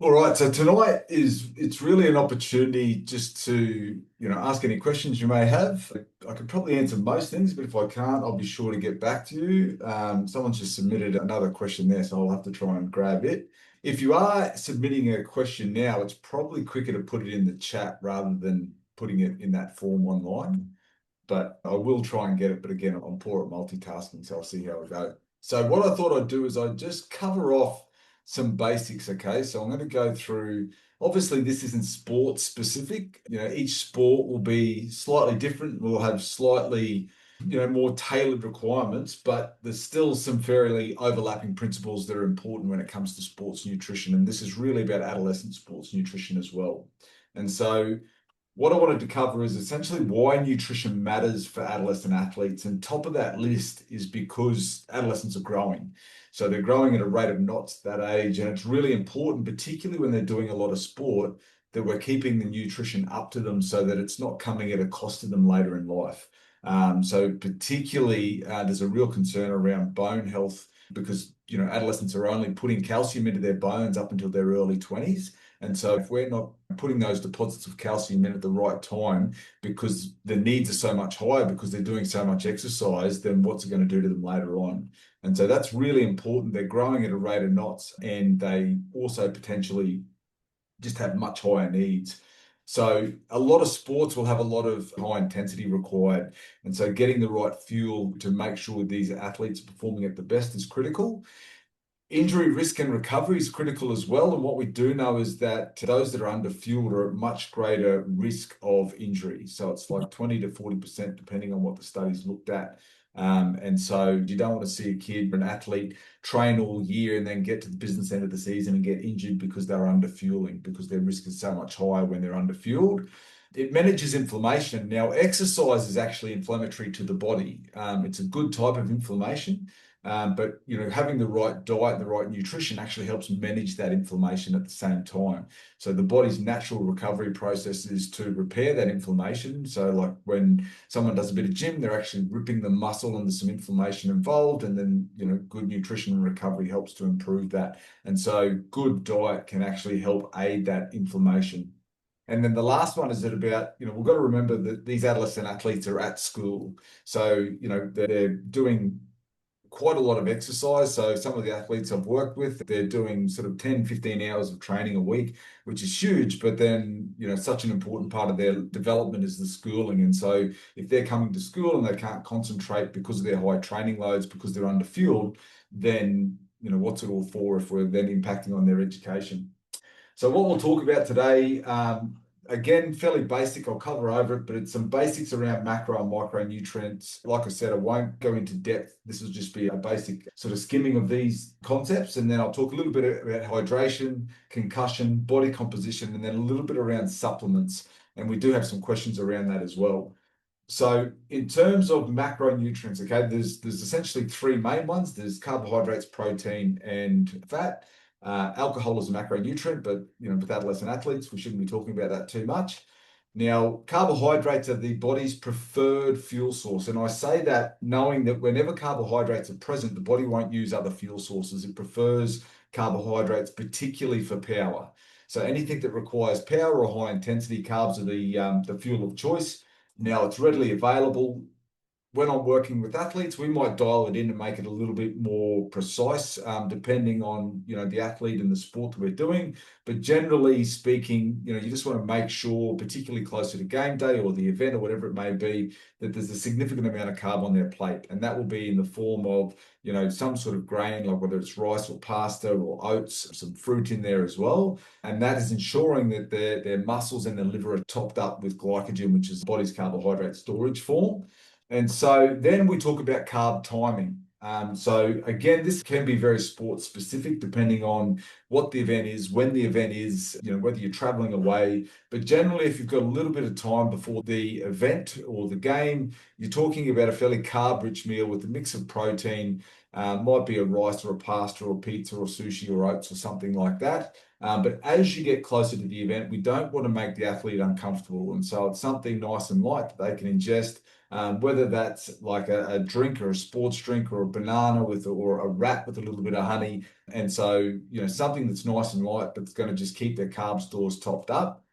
All right, so tonight it's really an opportunity just to, ask any questions you may have. I could probably answer most things, but if I can't, I'll be sure to get back to you. Someone's just submitted another question there, so I'll have to try and grab it. If you are submitting a question now, it's probably quicker to put it in the chat rather than putting it in that form online. But I will try and get it. But again, I'm poor at multitasking, so I'll see how I go. So what I thought I'd do is I'd just cover off some basics, okay? So I'm going to go through, obviously this isn't sports specific. Each sport will be slightly different. We'll have slightly, more tailored requirements, but there's still some fairly overlapping principles that are important when it comes to sports nutrition. And this is really about adolescent sports nutrition as well. And so what I wanted to cover is essentially why nutrition matters for adolescent athletes. And top of that list is because adolescents are growing. So they're growing at a rate of knots at that age. And it's really important, particularly when they're doing a lot of sport, that we're keeping the nutrition up to them so that it's not coming at a cost to them later in life. So particularly, there's a real concern around bone health because, adolescents are only putting calcium into their bones up until their early 20s. And so if we're not putting those deposits of calcium in at the right time because the needs are so much higher because they're doing so much exercise, then what's it going to do to them later on? And so that's really important. They're growing at a rate of knots and they also potentially just have much higher needs. So a lot of sports will have a lot of high intensity required. And so getting the right fuel to make sure these athletes are performing at the best is critical. Injury risk and recovery is critical as well. And what we do know is that those that are underfueled are at much greater risk of injury. So it's like 20 to 40%, depending on what the study's looked at. And so you don't want to see a kid or an athlete train all year and then get to the business end of the season and get injured because they're underfueling, because their risk is so much higher when they're underfueled. It manages inflammation. Now, exercise is actually inflammatory to the body. It's a good type of inflammation. But having the right diet and the right nutrition actually helps manage that inflammation at the same time. So the body's natural recovery process is to repair that inflammation. So like when someone does a bit of gym, they're actually ripping the muscle and there's some inflammation involved. And then, good nutrition and recovery helps to improve that. And so good diet can actually help aid that inflammation. And then the last one is that about, we've got to remember that these adolescent athletes are at school. So, they're doing quite a lot of exercise. So some of the athletes I've worked with, they're doing sort of 10, 15 hours of training a week, which is huge. But then, such an important part of their development is the schooling. And so if they're coming to school and they can't concentrate because of their high training loads, because they're underfueled, then, what's it all for if we're then impacting on their education? So what we'll talk about today, again, fairly basic. I'll cover over it, but it's some basics around macro and micronutrients. Like I said, I won't go into depth. This will just be a basic sort of skimming of these concepts. And then I'll talk a little bit about hydration, concussion, body composition, and then a little bit around supplements. And we do have some questions around that as well. So in terms of macronutrients, okay, there's essentially three main ones. There's carbohydrates, protein, and fat. Alcohol is a macronutrient, but with adolescent athletes, we shouldn't be talking about that too much. Now, carbohydrates are the body's preferred fuel source. And I say that knowing that whenever carbohydrates are present, the body won't use other fuel sources. It prefers carbohydrates, particularly for power. So anything that requires power or high intensity carbs are the fuel of choice. Now, it's readily available. When I'm working with athletes, we might dial it in and make it a little bit more precise, depending on the athlete and the sport that we're doing. But generally speaking, you just want to make sure, particularly closer to game day or the event or whatever it may be, that there's a significant amount of carb on their plate, and that will be in the form of some sort of grain, like whether it's rice or pasta or oats, some fruit in there as well. And that is ensuring that their muscles and their liver are topped up with glycogen, which is the body's carbohydrate storage form. And so then we talk about carb timing. So again, this can be very sports specific depending on what the event is, when the event is, whether you're traveling away. But generally, if you've got a little bit of time before the event or the game, you're talking about a fairly carb-rich meal with a mix of protein, might be a rice or a pasta or pizza or sushi or oats or something like that. But as you get closer to the event, we don't want to make the athlete uncomfortable. And so it's something nice and light that they can ingest, whether that's like a drink or a sports drink or a banana or a wrap with a little bit of honey. And so, something that's nice and light, but it's going to just keep their carb stores topped up.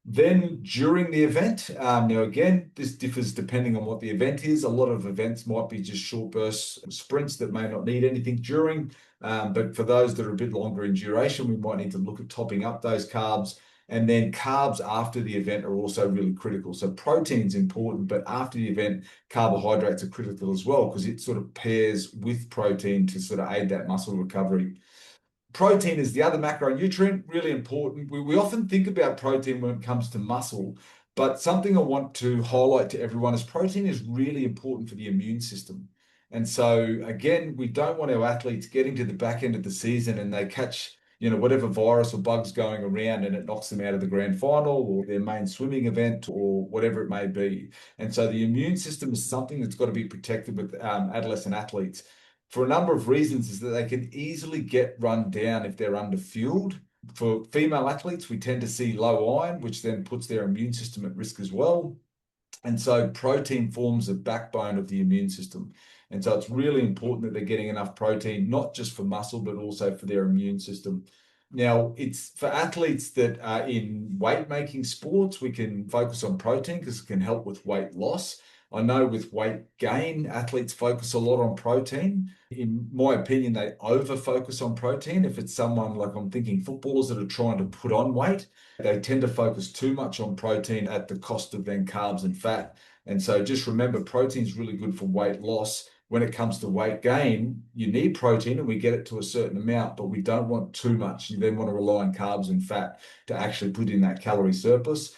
Then during the event, now again, this differs depending on what the event is. A lot of events might be just short burst sprints that may not need anything during. But for those that are a bit longer in duration, we might need to look at topping up those carbs. And then carbs after the event are also really critical. So protein's important, but after the event, carbohydrates are critical as well because it sort of pairs with protein to sort of aid that muscle recovery. Protein is the other macronutrient, really important. We often think about protein when it comes to muscle, but something I want to highlight to everyone is protein is really important for the immune system. And so, again, we don't want our athletes getting to the back end of the season and they catch, whatever virus or bugs going around and it knocks them out of the grand final or their main swimming event or whatever it may be. And so the immune system is something that's got to be protected with adolescent athletes for a number of reasons is that they can easily get run down if they're underfueled. For female athletes, we tend to see low iron, which then puts their immune system at risk as well. And so protein forms the backbone of the immune system. And so it's really important that they're getting enough protein, not just for muscle, but also for their immune system. Now, it's for athletes that are in weight making sports, we can focus on protein because it can help with weight loss. I know with weight gain, athletes focus a lot on protein. In my opinion, they over focus on protein. If it's someone like I'm thinking footballers that are trying to put on weight, they tend to focus too much on protein at the cost of then carbs and fat. And so just remember, protein is really good for weight loss. When it comes to weight gain, you need protein and we get it to a certain amount, but we don't want too much. You then want to rely on carbs and fat to actually put in that calorie surplus.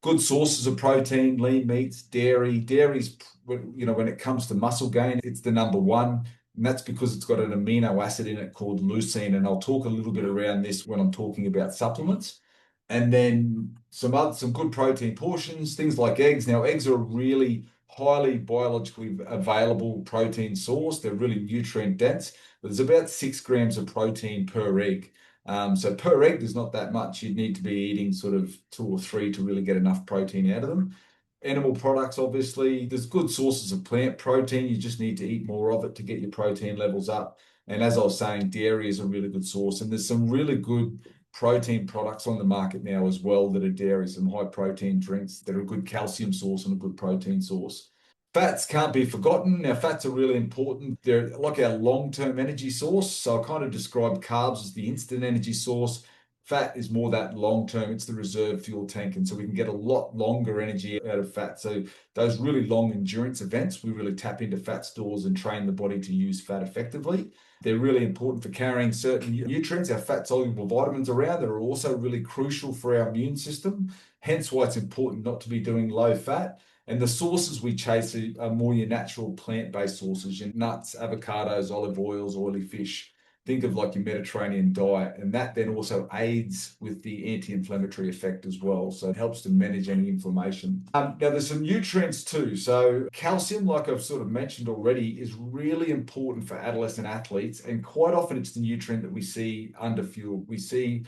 Good sources of protein, lean meats, dairy. Dairy's, when it comes to muscle gain, it's the number one. And that's because it's got an amino acid in it called leucine. And I'll talk a little bit around this when I'm talking about supplements. And then some good protein portions, things like eggs. Now, eggs are a really highly biologically available protein source. They're really nutrient dense. But there's about 6 grams of protein per egg. So per egg, there's not that much. You'd need to be eating sort of 2 or 3 to really get enough protein out of them. Animal products, obviously, there's good sources of plant protein. You just need to eat more of it to get your protein levels up. And as I was saying, dairy is a really good source. And there's some really good protein products on the market now as well that are dairy, some high protein drinks that are a good calcium source and a good protein source. Fats can't be forgotten. Now, fats are really important. They're like our long-term energy source. So I kind of described carbs as the instant energy source. Fat is more that long-term. It's the reserve fuel tank. And so we can get a lot longer energy out of fat. So those really long endurance events, we really tap into fat stores and train the body to use fat effectively. They're really important for carrying certain nutrients, our fat-soluble vitamins around that are also really crucial for our immune system. Hence why it's important not to be doing low fat. And the sources we chase are more your natural plant-based sources, your nuts, avocados, olive oils, oily fish. Think of like your Mediterranean diet. And that then also aids with the anti-inflammatory effect as well. So it helps to manage any inflammation. Now there's some nutrients too. So calcium, like I've sort of mentioned already, is really important for adolescent athletes. And quite often it's the nutrient that we see underfueled. We see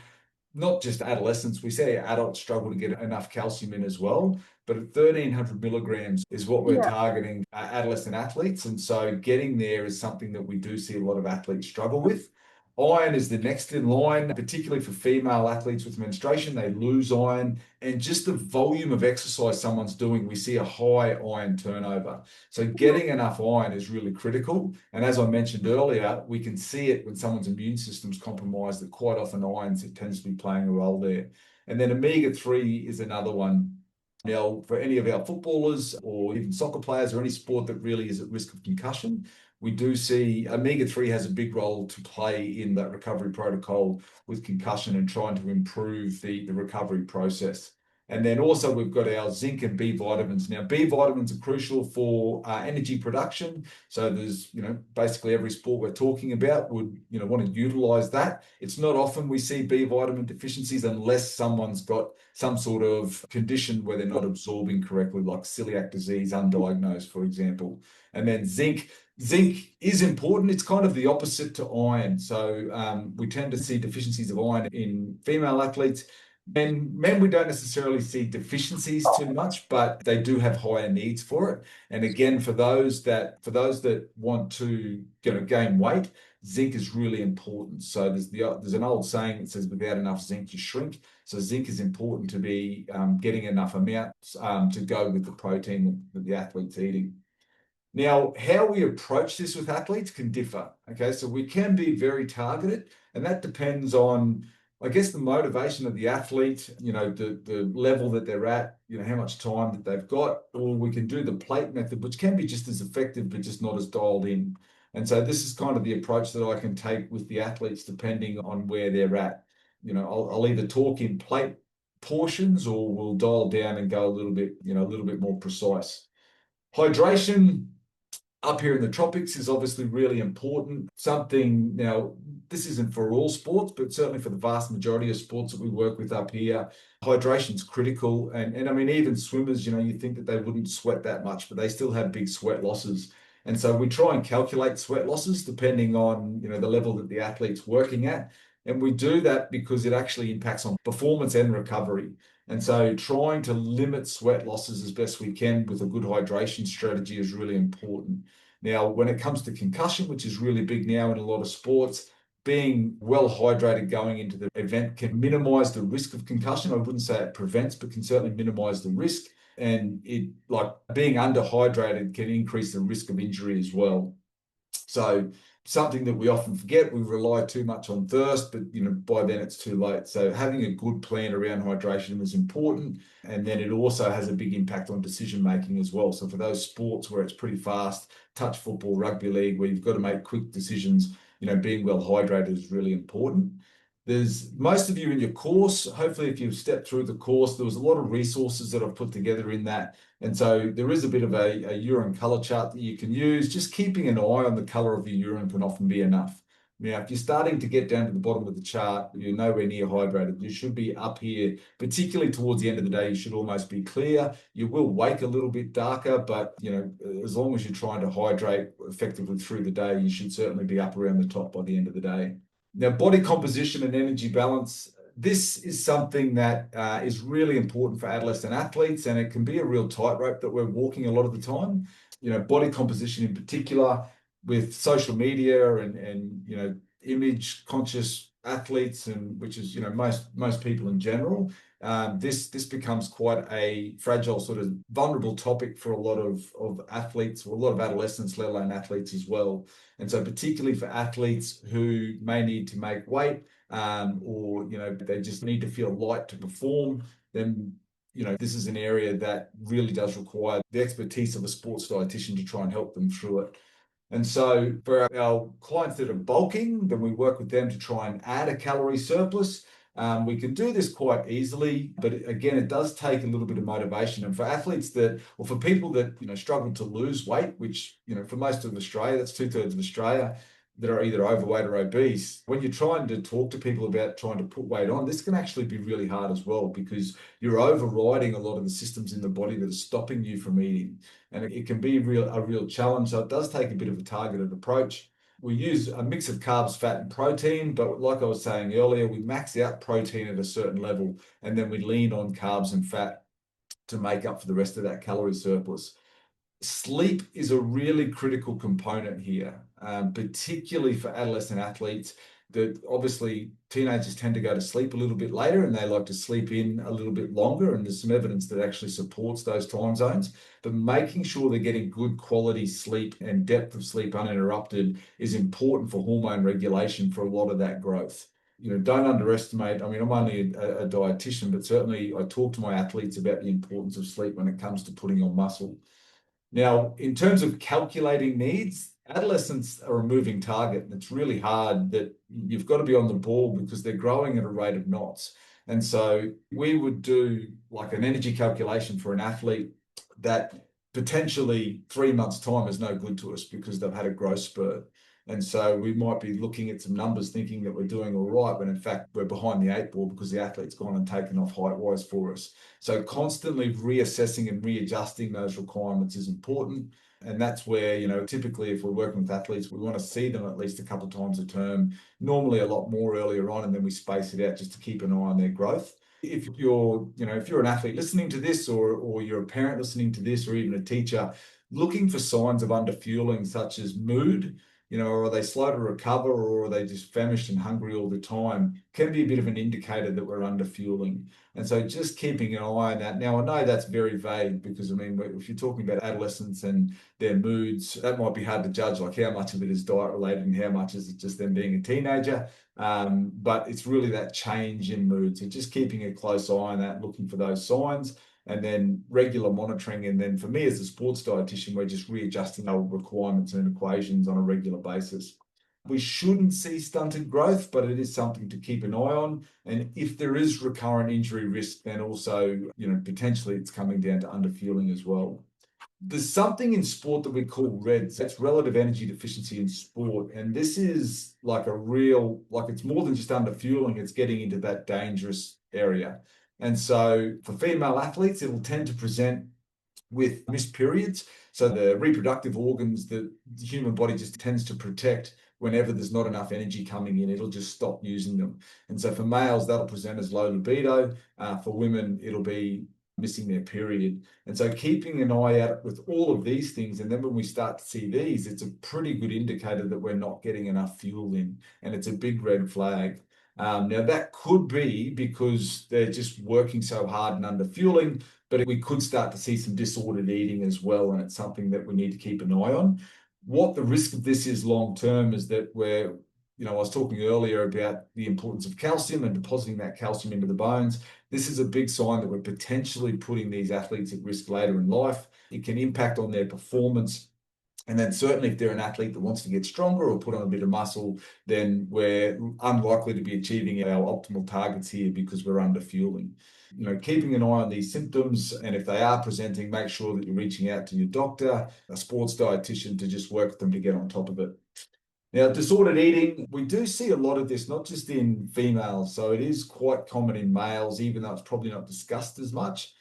not just adolescents, we see adults struggle to get enough calcium in as well. But at 1,300 milligrams is what we're targeting adolescent athletes. And so getting there is something that we do see a lot of athletes struggle with. Iron is the next in line, particularly for female athletes with menstruation. They lose iron, and just the volume of exercise someone's doing, we see a high iron turnover. So getting enough iron is really critical. And as I mentioned earlier, we can see it when someone's immune system's compromised, that quite often iron tends to be playing a role there. And then omega-3 is another one. Now, for any of our footballers or even soccer players or any sport that really is at risk of concussion, we do see omega-3 has a big role to play in that recovery protocol with concussion and trying to improve the recovery process. And then also we've got our zinc and B vitamins. Now, B vitamins are crucial for energy production. So there's, basically every sport we're talking about would, want to utilize that. It's not often we see B vitamin deficiencies unless someone's got some sort of condition where they're not absorbing correctly, like celiac disease, undiagnosed, for example. And then zinc Zinc is important. It's kind of the opposite to iron. So we tend to see deficiencies of iron in female athletes. And men, we don't necessarily see deficiencies too much, but they do have higher needs for it. And again, for those that want to gain weight, zinc is really important. So there's an old saying that says without enough zinc, you shrink. So zinc is important to be getting enough amounts to go with the protein that the athlete's eating. Now, how we approach this with athletes can differ. Okay, so we can be very targeted, and that depends on, I guess, the motivation of the athlete, the level that they're at, how much time that they've got, or we can do the plate method, which can be just as effective, but just not as dialed in. And so this is kind of the approach that I can take with the athletes, depending on where they're at. I'll either talk in plate portions, or we'll dial down and go a little bit more precise. Hydration up here in the tropics is obviously really important. Something, now, this isn't for all sports, but certainly for the vast majority of sports that we work with up here, hydration is critical. And I mean, even swimmers, you think that they wouldn't sweat that much, but they still have big sweat losses. And so we try and calculate sweat losses depending on, the level that the athlete's working at. And we do that because it actually impacts on performance and recovery. And so trying to limit sweat losses as best we can with a good hydration strategy is really important. Now, when it comes to concussion, which is really big now in a lot of sports, being well hydrated going into the event can minimize the risk of concussion. I wouldn't say it prevents, but can certainly minimize the risk. And like being underhydrated can increase the risk of injury as well. So something that we often forget, we rely too much on thirst, but by then it's too late. So having a good plan around hydration is important. And then it also has a big impact on decision making as well. So for those sports where it's pretty fast, touch football, rugby league, where you've got to make quick decisions, being well hydrated is really important. There's most of you in your course, hopefully if you've stepped through the course, there was a lot of resources that I've put together in that. And so there is a bit of a urine color chart that you can use. Just keeping an eye on the color of your urine can often be enough. Now, if you're starting to get down to the bottom of the chart, you're nowhere near hydrated. You should be up here, particularly towards the end of the day, you should almost be clear. You will wake a little bit darker, but as long as you're trying to hydrate effectively through the day, you should certainly be up around the top by the end of the day. Now, body composition and energy balance, this is something that is really important for adolescent athletes, and it can be a real tightrope that we're walking a lot of the time. Body composition in particular, with social media and image conscious athletes, and which is most people in general, this becomes quite a fragile, sort of vulnerable topic for a lot of athletes, or a lot of adolescents, let alone athletes as well. And so particularly for athletes who may need to make weight, or they just need to feel light to perform, then this is an area that really does require the expertise of a sports dietitian to try and help them through it. And so for our clients that are bulking, then we work with them to try and add a calorie surplus. We can do this quite easily, but again, it does take a little bit of motivation. And for athletes or for people that struggle to lose weight, which for most of Australia, that's 2/3 of Australia, that are either overweight or obese, when you're trying to talk to people about trying to put weight on, this can actually be really hard as well, because you're overriding a lot of the systems in the body that are stopping you from eating. And it can be a real challenge. So it does take a bit of a targeted approach. We use a mix of carbs, fat, and protein, but like I was saying earlier, we max out protein at a certain level, and then we lean on carbs and fat to make up for the rest of that calorie surplus. Sleep is a really critical component here, particularly for adolescent athletes. That obviously teenagers tend to go to sleep a little bit later, and they like to sleep in a little bit longer. And there's some evidence that actually supports those time zones. But making sure they're getting good quality sleep and depth of sleep uninterrupted is important for hormone regulation for a lot of that growth. Don't underestimate. I mean, I'm only a dietitian, but certainly I talk to my athletes about the importance of sleep when it comes to putting on muscle. Now, in terms of calculating needs, adolescents are a moving target, and it's really hard. That you've got to be on the ball because they're growing at a rate of knots. And so we would do like an energy calculation for an athlete that potentially 3 months' time is no good to us because they've had a growth spurt. And so we might be looking at some numbers thinking that we're doing all right, when in fact we're behind the 8 ball because the athlete's gone and taken off height-wise for us. So constantly reassessing and readjusting those requirements is important. And that's where, typically if we're working with athletes, we want to see them at least a couple of times a term, normally a lot more earlier on, and then we space it out just to keep an eye on their growth. If you're an athlete listening to this, or you're a parent listening to this, or even a teacher looking for signs of underfueling, such as mood, or are they slow to recover, or are they just famished and hungry all the time, can be a bit of an indicator that we're underfueling. And so just keeping an eye on that. Now, I know that's very vague because, if you're talking about adolescents and their moods, that might be hard to judge, like how much of it is diet related and how much is it just them being a teenager. But it's really that change in mood. So just keeping a close eye on that, looking for those signs, and then regular monitoring. And then for me as a sports dietitian, we're just readjusting our requirements and equations on a regular basis. We shouldn't see stunted growth, but it is something to keep an eye on. And if there is recurrent injury risk, then also, potentially it's coming down to underfueling as well. There's something in sport that we call REDS. That's relative energy deficiency in sport. And this is like it's more than just underfueling, it's getting into that dangerous area. And so for female athletes, it'll tend to present with missed periods. So the reproductive organs that the human body just tends to protect, whenever there's not enough energy coming in, it'll just stop using them. And so for males, that'll present as low libido. For women, it'll be missing their period. And so keeping an eye out with all of these things, and then when we start to see these, it's a pretty good indicator that we're not getting enough fuel in, and it's a big red flag. Now that could be because they're just working so hard and underfueling, but we could start to see some disordered eating as well, and it's something that we need to keep an eye on. What the risk of this is long term is that I was talking earlier about the importance of calcium and depositing that calcium into the bones. This is a big sign that we're potentially putting these athletes at risk later in life. It can impact on their performance. And then certainly if they're an athlete that wants to get stronger or put on a bit of muscle, then we're unlikely to be achieving our optimal targets here because we're underfueling. Keeping an eye on these symptoms, and if they are presenting, make sure that you're reaching out to your doctor, a sports dietitian, to just work with them to get on top of it. Now, disordered eating, we do see a lot of this, not just in females. So it is quite common in males, even though it's probably not discussed as much.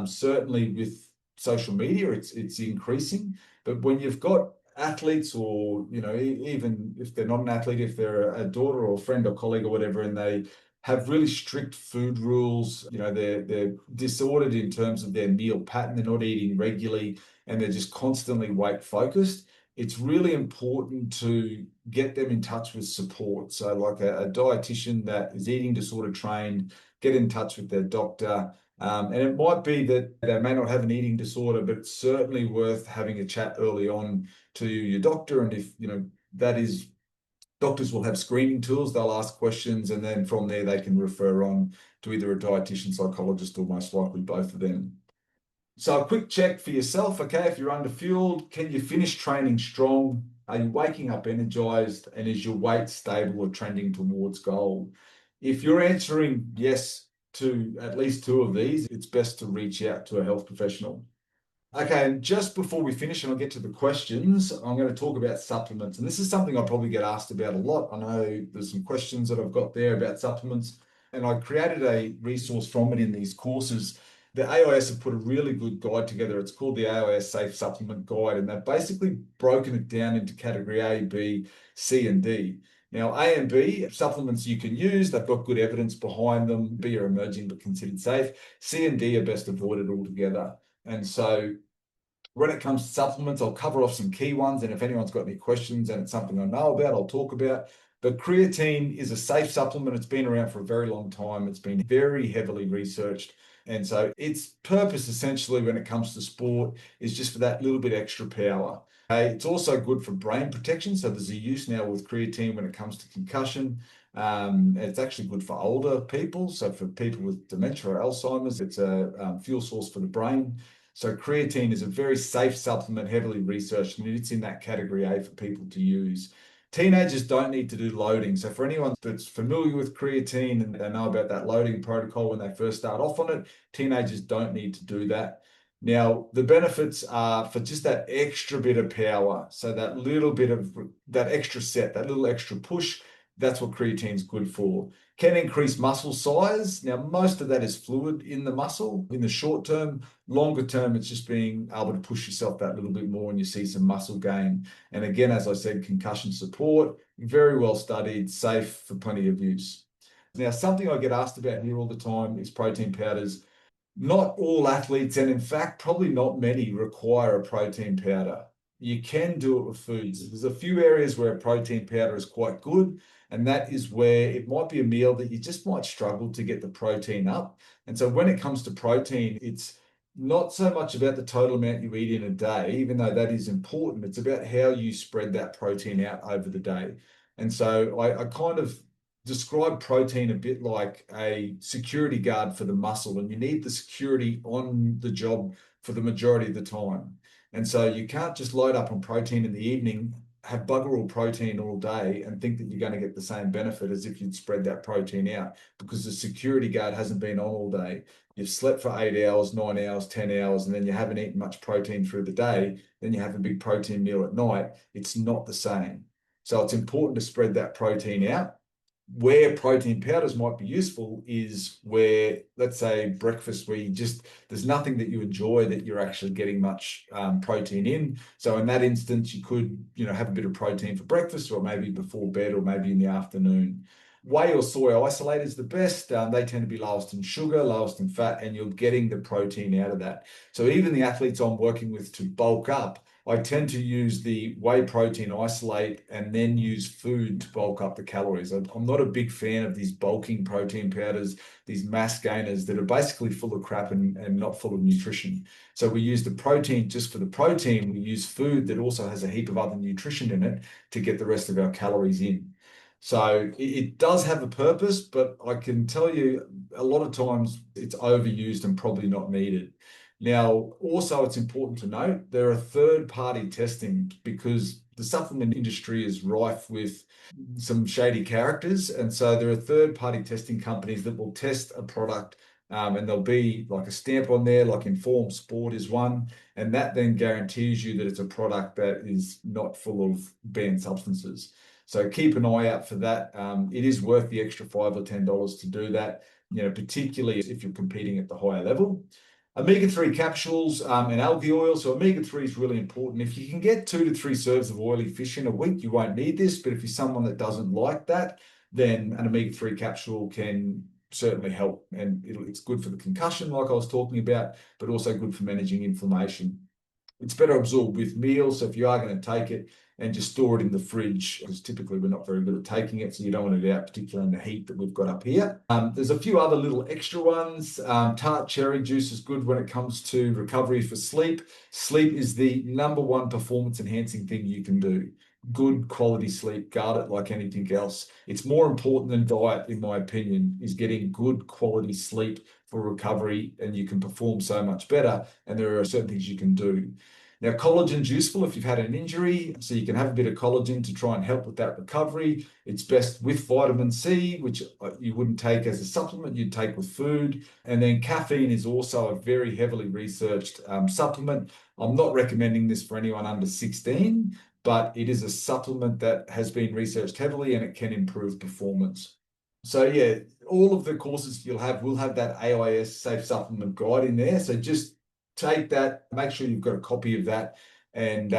Certainly with social media, it's increasing. But when you've got athletes, or, even if they're not an athlete, if they're a daughter or a friend or colleague or whatever, and they have really strict food rules, they're disordered in terms of their meal pattern, they're not eating regularly, and they're just constantly weight focused, it's really important to get them in touch with support. So like a dietitian that is eating disorder trained, get in touch with their doctor. And it might be that they may not have an eating disorder, but it's certainly worth having a chat early on to your doctor. And if, that is, doctors will have screening tools, they'll ask questions, and then from there they can refer on to either a dietitian, psychologist, or most likely both of them. So a quick check for yourself, okay, if you're underfueled, can you finish training strong? Are you waking up energized? And is your weight stable or trending towards goal? If you're answering yes to at least two of these, it's best to reach out to a health professional. Okay, and just before we finish and I'll get to the questions, I'm going to talk about supplements. And this is something I probably get asked about a lot. I know there's some questions that I've got there about supplements, and I created a resource from it in these courses. The AIS have put a really good guide together. It's called the AIS Safe Supplement Guide, and they've basically broken it down into category A, B, C, and D. Now, A and B, supplements you can use, they've got good evidence behind them. B are emerging but considered safe. C and D are best avoided altogether. And so when it comes to supplements, I'll cover off some key ones, and if anyone's got any questions and it's something I know about, I'll talk about. But creatine is a safe supplement. It's been around for a very long time. It's been very heavily researched. And so its purpose essentially when it comes to sport is just for that little bit extra power. It's also good for brain protection. So there's a use now with creatine when it comes to concussion. It's actually good for older people. So for people with dementia or Alzheimer's, it's a fuel source for the brain. So creatine is a very safe supplement, heavily researched, and it's in that category A for people to use. Teenagers don't need to do loading. So for anyone that's familiar with creatine and they know about that loading protocol when they first start off on it, teenagers don't need to do that. Now, the benefits are for just that extra bit of power. So that little bit of that extra set, that little extra push, That's what creatine's good for. Can increase muscle size. Now, most of that is fluid in the muscle in the short term. Longer term, it's just being able to push yourself that little bit more and you see some muscle gain. And again, as I said, concussion support, very well studied, safe for plenty of use. Now, something I get asked about here all the time is protein powders. Not all athletes, and in fact, probably not many, require a protein powder. You can do it with foods. There's a few areas where a protein powder is quite good, and that is where it might be a meal that you just might struggle to get the protein up. And so when it comes to protein, it's not so much about the total amount you eat in a day, even though that is important. It's about how you spread that protein out over the day. And so I kind of describe protein a bit like a security guard for the muscle, and you need the security on the job for the majority of the time. And so you can't just load up on protein in the evening, have bugger all protein all day, and think that you're going to get the same benefit as if you'd spread that protein out, because the security guard hasn't been on all day. You've slept for 8 hours, 9 hours, 10 hours, and then you haven't eaten much protein through the day. Then you have a big protein meal at night. It's not the same. So it's important to spread that protein out. Where protein powders might be useful is where, let's say, breakfast, where there's nothing that you enjoy that you're actually getting much protein in. So in that instance, you could, have a bit of protein for breakfast, or maybe before bed, or maybe in the afternoon. Whey or soy isolate is the best. They tend to be lowest in sugar, lowest in fat, and you're getting the protein out of that. So even the athletes I'm working with to bulk up, I tend to use the whey protein isolate and then use food to bulk up the calories. I'm not a big fan of these bulking protein powders, these mass gainers that are basically full of crap and not full of nutrition. So we use the protein just for the protein. We use food that also has a heap of other nutrition in it to get the rest of our calories in. So it does have a purpose, but I can tell you a lot of times it's overused and probably not needed. Now, also, it's important to note there are third-party testing, because the supplement industry is rife with some shady characters. And so there are third-party testing companies that will test a product, and there'll be like a stamp on there, like Informed Sport is one. And that then guarantees you that it's a product that is not full of banned substances. So keep an eye out for that. It is worth the extra $5 or $10 to do that, particularly if you're competing at the higher level. Omega-3 capsules and algae oil. So omega-3 is really important. If you can get 2 to 3 serves of oily fish in a week, you won't need this. But if you're someone that doesn't like that, then an omega-3 capsule can certainly help. And it's good for the concussion, like I was talking about, but also good for managing inflammation. It's better absorbed with meals. So if you are going to take it, and just store it in the fridge, because typically we're not very good at taking it, so you don't want it out, particularly in the heat that we've got up here. There's a few other little extra ones. Tart cherry juice is good when it comes to recovery for sleep. Sleep is the #1 performance enhancing thing you can do. Good quality sleep, guard it like anything else. It's more important than diet, in my opinion, is getting good quality sleep for recovery, and you can perform so much better. And there are certain things you can do. Now, collagen's useful if you've had an injury, so you can have a bit of collagen to try and help with that recovery. It's best with vitamin C, which you wouldn't take as a supplement, you'd take with food. And then caffeine is also a very heavily researched supplement. I'm not recommending this for anyone under 16, but it is a supplement that has been researched heavily, and it can improve performance. So yeah, all of the courses you'll have will have that AIS Safe Supplement Guide in there. So just take that, make sure you've got a copy of that, and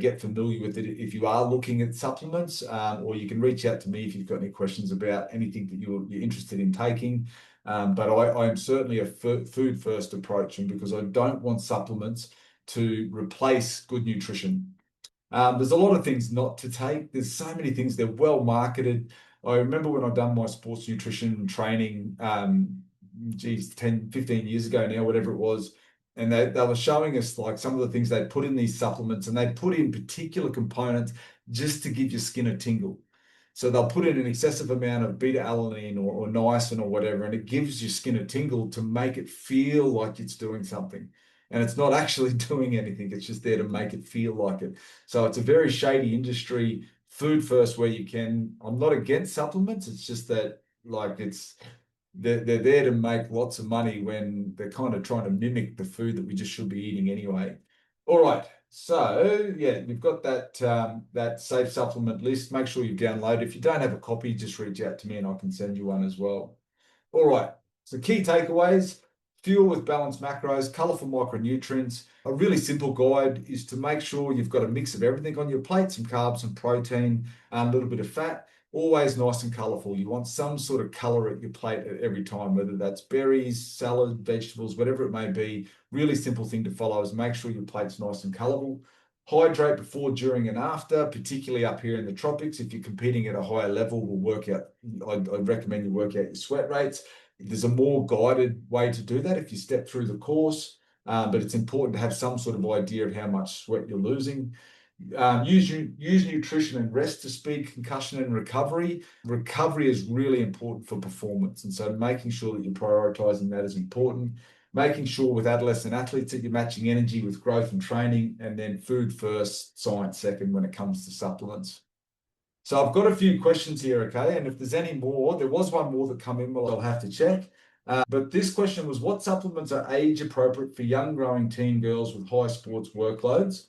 get familiar with it if you are looking at supplements, or you can reach out to me if you've got any questions about anything that you're interested in taking. But I am certainly a food first approach, and because I don't want supplements to replace good nutrition. There's a lot of things not to take. There's so many things. They're well marketed. I remember when I've done my sports nutrition training, 10, 15 years ago now, whatever it was, and they were showing us like some of the things they'd put in these supplements, and they put in particular components just to give your skin a tingle. So they'll put in an excessive amount of beta-alanine or niacin or whatever, and it gives your skin a tingle to make it feel like it's doing something. And it's not actually doing anything. It's just there to make it feel like it. So it's a very shady industry. Food first where you can. I'm not against supplements. It's just that they're there to make lots of money when they're kind of trying to mimic the food that we just should be eating anyway. All right. So yeah, you've got that safe supplement list. Make sure you download. If you don't have a copy, just reach out to me and I can send you one as well. All right. So key takeaways: fuel with balanced macros, colorful micronutrients. A really simple guide is to make sure you've got a mix of everything on your plate: some carbs, some protein, a little bit of fat. Always nice and colorful. You want some sort of color at your plate at every time, whether that's berries, salad, vegetables, whatever it may be. Really simple thing to follow is make sure your plate's nice and colorful. Hydrate before, during, and after, particularly up here in the tropics. If you're competing at a higher level, we'll work out. I'd recommend you work out your sweat rates. There's a more guided way to do that if you step through the course, but it's important to have some sort of idea of how much sweat you're losing. Use nutrition and rest to speed concussion and recovery. Recovery is really important for performance, and so making sure that you're prioritizing that is important. Making sure with adolescent athletes that you're matching energy with growth and training, and then food first, science second when it comes to supplements. So I've got a few questions here, okay? And if there's any more, there was one more that come in, well, I'll have to check. But this question was, what supplements are age appropriate for young growing teen girls with high sports workloads?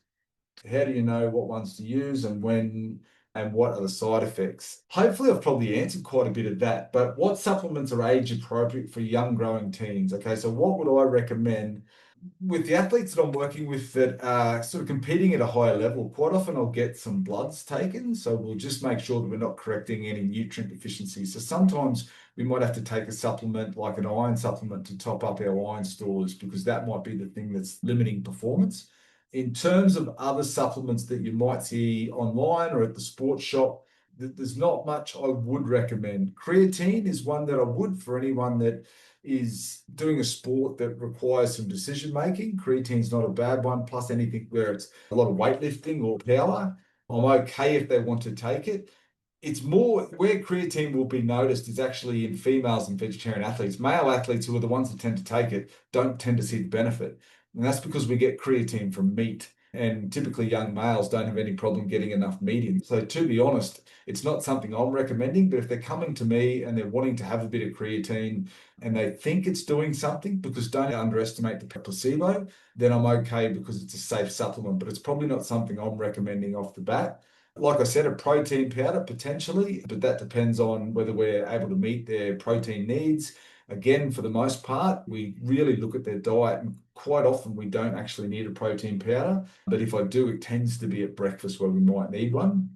How do you know what ones to use and when, and what are the side effects? Hopefully I've probably answered quite a bit of that, but what supplements are age appropriate for young growing teens? Okay, so what would I recommend? With the athletes that I'm working with that are sort of competing at a higher level, quite often I'll get some bloods taken. So we'll just make sure that we're not correcting any nutrient deficiencies. So sometimes we might have to take a supplement like an iron supplement to top up our iron stores because that might be the thing that's limiting performance. In terms of other supplements that you might see online or at the sports shop, there's not much I would recommend. Creatine is one that I would for anyone that is doing a sport that requires some decision making. Creatine's not a bad one, plus anything where it's a lot of weightlifting or power. I'm okay if they want to take it. It's more where creatine will be noticed is actually in females and vegetarian athletes. Male athletes, who are the ones that tend to take it, don't tend to see the benefit. And that's because we get creatine from meat. And typically young males don't have any problem getting enough meat in. So to be honest, it's not something I'm recommending, but if they're coming to me and they're wanting to have a bit of creatine and they think it's doing something, because don't underestimate the placebo, then I'm okay because it's a safe supplement, but it's probably not something I'm recommending off the bat. Like I said, a protein powder potentially, but that depends on whether we're able to meet their protein needs. Again, for the most part, we really look at their diet, and quite often we don't actually need a protein powder. But if I do, it tends to be at breakfast where we might need one.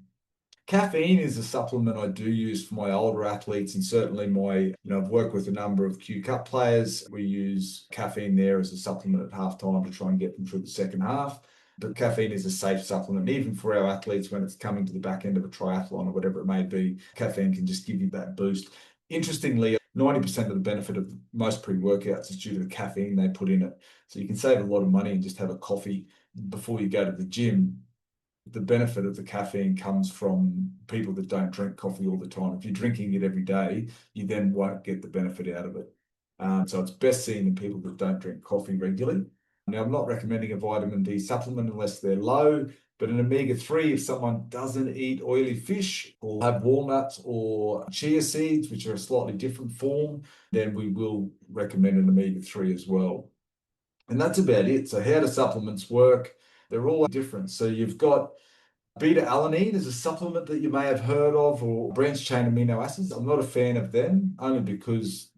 Caffeine is a supplement I do use for my older athletes, and certainly I've worked with a number of Q Cup players. We use caffeine there as a supplement at halftime to try and get them through the second half. But caffeine is a safe supplement, even for our athletes when it's coming to the back end of a triathlon or whatever it may be. Caffeine can just give you that boost. Interestingly, 90% of the benefit of most pre-workouts is due to the caffeine they put in it. So you can save a lot of money and just have a coffee before you go to the gym. The benefit of the caffeine comes from people that don't drink coffee all the time. If you're drinking it every day, you then won't get the benefit out of it. So it's best seen in people that don't drink coffee regularly. Now, I'm not recommending a vitamin D supplement unless they're low, but an omega-3, if someone doesn't eat oily fish or have walnuts or chia seeds, which are a slightly different form, then we will recommend an omega-3 as well. And that's about it. So how do supplements work? They're all different. So you've got beta alanine is a supplement that you may have heard of, or branched chain amino acids. I'm not a fan of them, only because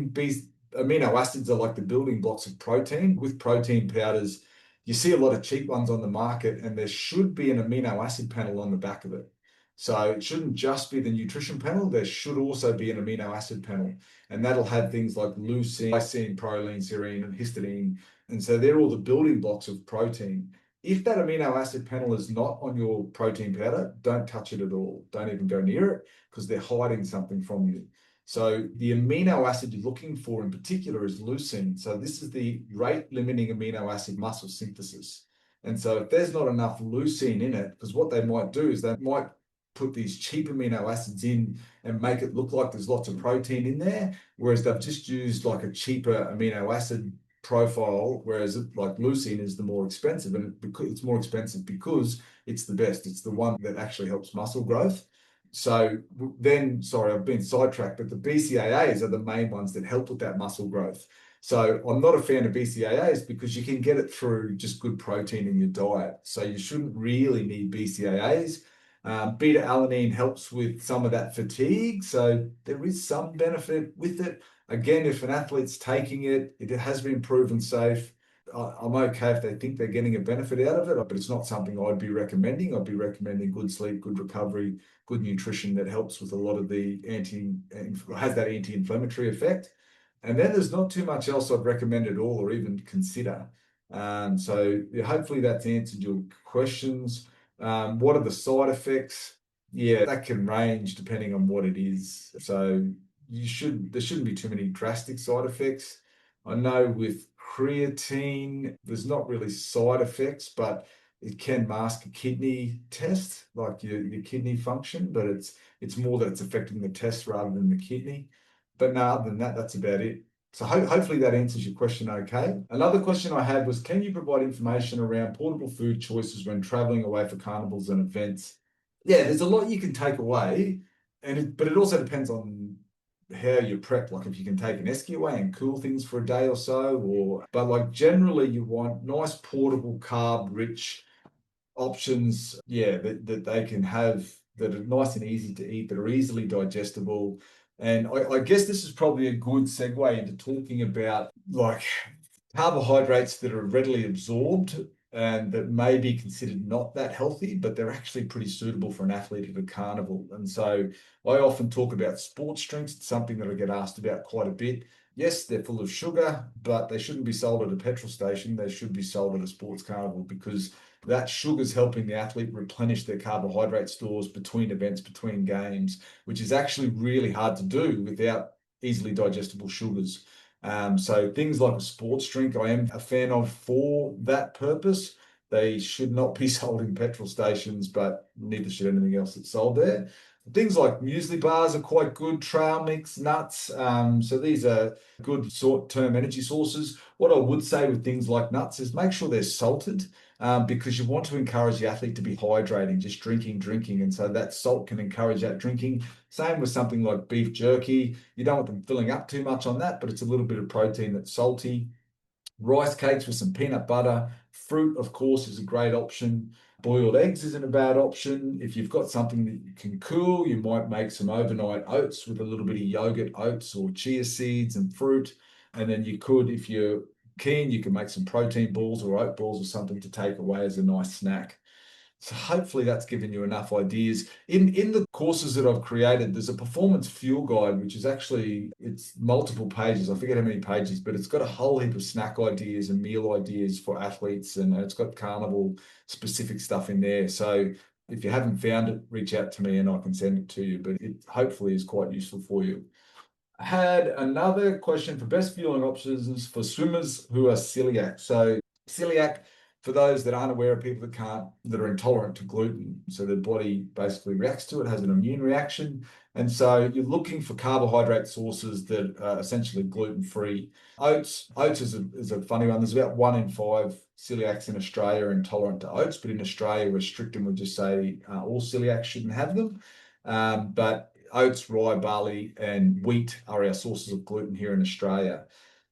amino acids are like the building blocks of protein. With protein powders, you see a lot of cheap ones on the market, and there should be an amino acid panel on the back of it. So it shouldn't just be the nutrition panel, there should also be an amino acid panel. And that'll have things like leucine, lysine, proline, serine, and histidine. And so they're all the building blocks of protein. If that amino acid panel is not on your protein powder, don't touch it at all. Don't even go near it because they're hiding something from you. So the amino acid you're looking for in particular is leucine. So this is the rate limiting amino acid muscle synthesis. And so if there's not enough leucine in it, because what they might do is they might put these cheap amino acids in and make it look like there's lots of protein in there, whereas they've just used like a cheaper amino acid profile, whereas like leucine is the more expensive, and it's more expensive because it's the best. It's the one that actually helps muscle growth. So then, sorry, I've been sidetracked, but the BCAAs are the main ones that help with that muscle growth. So I'm not a fan of BCAAs because you can get it through just good protein in your diet. So you shouldn't really need BCAAs. Beta alanine helps with some of that fatigue. So there is some benefit with it. Again, if an athlete's taking it, it has been proven safe. I'm okay if they think they're getting a benefit out of it, but it's not something I'd be recommending. I'd be recommending good sleep, good recovery, good nutrition that helps with a lot of the has that anti-inflammatory effect. And then there's not too much else I'd recommend at all or even consider. So yeah, hopefully that's answered your questions. What are the side effects? Yeah, that can range depending on what it is. So there shouldn't be too many drastic side effects. I know with creatine, there's not really side effects, but it can mask a kidney test, like your kidney function, but it's more that it's affecting the test rather than the kidney. But no, other than that, that's about it. So hopefully that answers your question okay. Another question I had was, can you provide information around portable food choices when traveling away for carnivals and events? Yeah, there's a lot you can take away, but it also depends on how you prep. Like if you can take an esky away and cool things for a day or so, but like generally you want nice portable carb rich options, yeah, that they can have that are nice and easy to eat, that are easily digestible. And I guess this is probably a good segue into talking about like carbohydrates that are readily absorbed and that may be considered not that healthy, but they're actually pretty suitable for an athlete at a carnival. And so I often talk about sports drinks. It's something that I get asked about quite a bit. Yes, they're full of sugar, but they shouldn't be sold at a petrol station. They should be sold at a sports carnival because that sugar is helping the athlete replenish their carbohydrate stores between events, between games, which is actually really hard to do without easily digestible sugars. So things like a sports drink, I am a fan of for that purpose. They should not be sold in petrol stations, but neither should anything else that's sold there. Things like muesli bars are quite good, trail mix, nuts. So these are good short-term energy sources. What I would say with things like nuts is make sure they're salted because you want to encourage the athlete to be hydrating, just drinking. And so that salt can encourage that drinking. Same with something like beef jerky. You don't want them filling up too much on that, but it's a little bit of protein that's salty. Rice cakes with some peanut butter. Fruit, of course, is a great option. Boiled eggs isn't a bad option. If you've got something that you can cool, you might make some overnight oats with a little bit of yogurt oats or chia seeds and fruit. And then you could, if you're keen, you can make some protein balls or oat balls or something to take away as a nice snack. So hopefully that's given you enough ideas. In the courses that I've created, there's a performance fuel guide, which is actually, it's multiple pages. I forget how many pages, but it's got a whole heap of snack ideas and meal ideas for athletes, and it's got carnival specific stuff in there. So if you haven't found it, reach out to me and I can send it to you, but it hopefully is quite useful for you. I had another question for best fueling options for swimmers who are celiac. So celiac, for those that aren't aware, of people that are intolerant to gluten. So their body basically reacts to it, has an immune reaction. And so you're looking for carbohydrate sources that are essentially gluten-free. Oats is a funny one. There's about 1 in 5 celiacs in Australia are intolerant to oats, but in Australia, we're strict and we just say all celiacs shouldn't have them. But oats, rye, barley, and wheat are our sources of gluten here in Australia.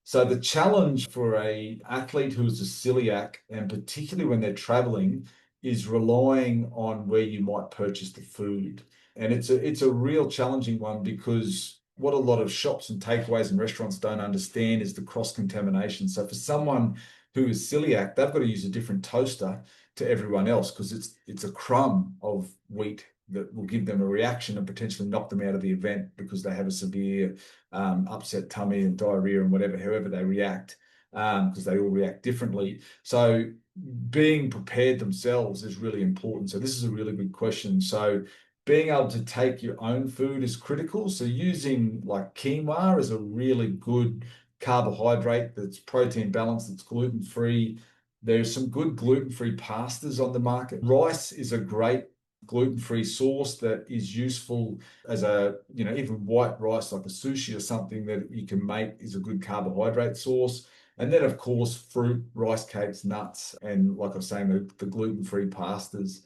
So the challenge for a athlete who is a celiac, and particularly when they're traveling, is relying on where you might purchase the food. And it's a real challenging one because what a lot of shops and takeaways and restaurants don't understand is the cross-contamination. So for someone who is celiac, they've got to use a different toaster to everyone else because it's a crumb of wheat that will give them a reaction and potentially knock them out of the event because they have a severe upset tummy and diarrhea and whatever, however they react, because they all react differently. So being prepared themselves is really important. So this is a really good question. So being able to take your own food is critical. So using like quinoa is a really good carbohydrate that's protein balanced, that's gluten-free. There's some good gluten-free pastas on the market. Rice is a great gluten-free sauce that is useful as even white rice, like a sushi or something that you can make is a good carbohydrate source. And then, of course, fruit, rice cakes, nuts, and like I was saying, the gluten-free pastas.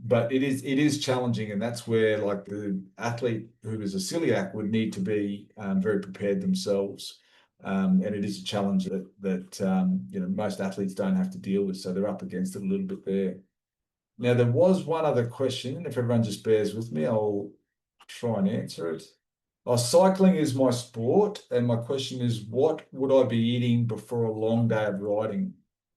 But it is challenging, and that's where like the athlete who is a celiac would need to be very prepared themselves. And it is a challenge that most athletes don't have to deal with, so they're up against it a little bit there. Now, there was one other question. If everyone just bears with me, I'll try and answer it. Cycling is my sport, and my question is, what would I be eating before a long day of riding?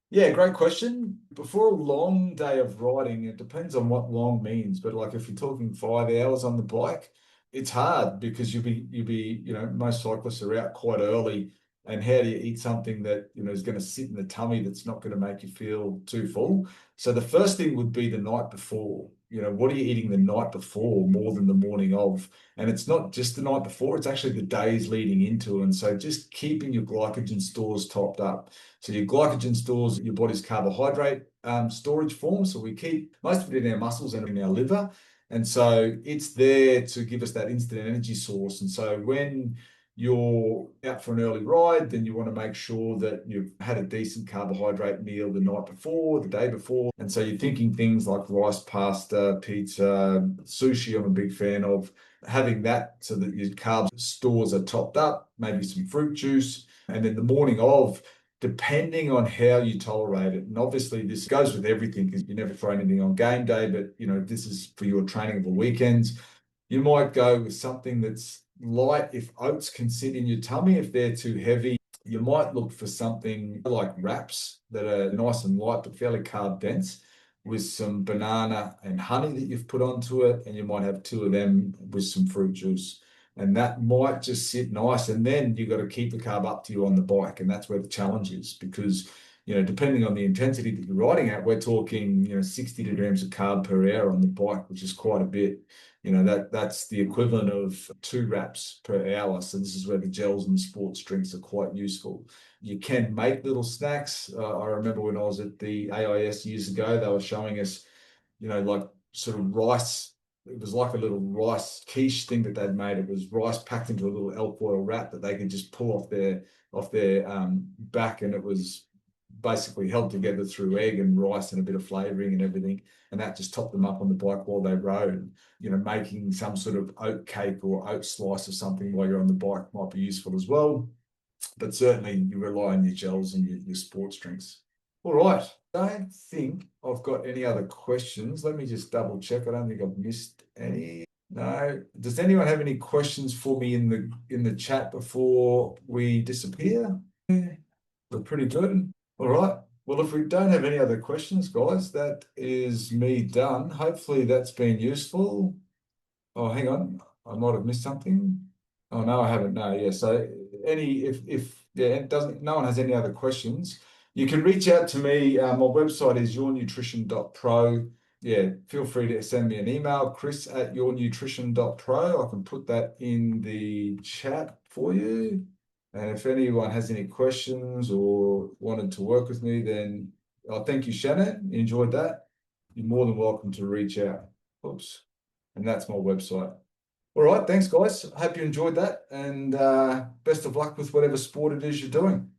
Yeah, great question. Before a long day of riding, it depends on what long means, but like if you're talking 5 hours on the bike, it's hard because most cyclists are out quite early. And how do you eat something that, is going to sit in the tummy that's not going to make you feel too full? So the first thing would be the night before. What are you eating the night before more than the morning of? And it's not just the night before, it's actually the days leading into. And so just keeping your glycogen stores topped up. So your glycogen stores your body's carbohydrate storage form. So we keep most of it in our muscles and in our liver. And so it's there to give us that instant energy source. And so when you're out for an early ride, then you want to make sure that you've had a decent carbohydrate meal the night before, the day before. And so you're thinking things like rice, pasta, pizza, sushi, I'm a big fan of. Having that so that your carb stores are topped up, maybe some fruit juice. And then the morning of, depending on how you tolerate it. And obviously this goes with everything because you never throw anything on game day, but this is for your training of the weekends. You might go with something that's light if oats can sit in your tummy. If they're too heavy, you might look for something like wraps that are nice and light but fairly carb dense with some banana and honey that you've put onto it, and you might have two of them with some fruit juice. And that might just sit nice. And then you've got to keep the carb up to you on the bike. And that's where the challenge is because, depending on the intensity that you're riding at, we're talking, 60 grams of carb per hour on the bike, which is quite a bit. That's the equivalent of 2 wraps per hour. So this is where the gels and the sports drinks are quite useful. You can make little snacks. I remember when I was at the AIS years ago, they were showing us, like sort of rice. It was like a little rice quiche thing that they'd made. It was rice packed into a little elk oil wrap that they could just pull off their back, and it was basically held together through egg and rice and a bit of flavoring and everything. And that just topped them up on the bike while they rode. Making some sort of oat cake or oat slice or something while you're on the bike might be useful as well. But certainly you rely on your gels and your sports drinks. All right. I don't think I've got any other questions. Let me just double check. I don't think I've missed any. No. Does anyone have any questions for me in the chat before we disappear? We're pretty good. All right. Well, if we don't have any other questions, guys, that is me done. Hopefully that's been useful. Oh, hang on. I might have missed something. Oh, no, I haven't. No, yeah. So no one has any other questions, you can reach out to me. My website is yournutrition.pro. Yeah, feel free to send me an email, chris@yournutrition.pro. I can put that in the chat for you. And if anyone has any questions or wanted to work with me, then thank you, Shannon. Enjoyed that. You're more than welcome to reach out. Oops. And that's my website. All right. Thanks, guys. Hope you enjoyed that. And best of luck with whatever sport it is you're doing.